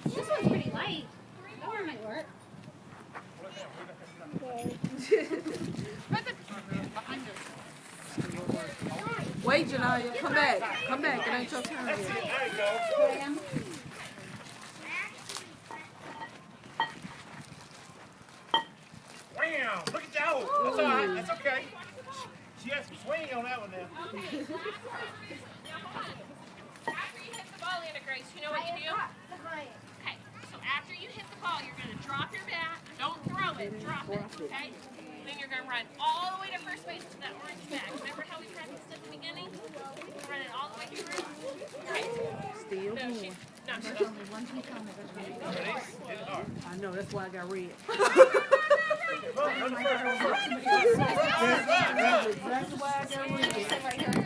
This one's pretty light. That one might work. Wait, Janaya, come back. Come back. It ain't your turn yet. There you go. Wham! Look at y'all. That's all right. That's okay. She has some swing on that one now. After you hit the ball, Anna Grace, you know what you do? Okay, so after you hit the ball, you're going to drop your bat. Don't throw it, drop it, okay? Then you're going to run all the way to first base to that orange bag. Remember how we practiced at the beginning? Run it all the way through. Right. Still No, going. no, she doesn't. I know, that's why I got red. Look, That's exactly why I got red.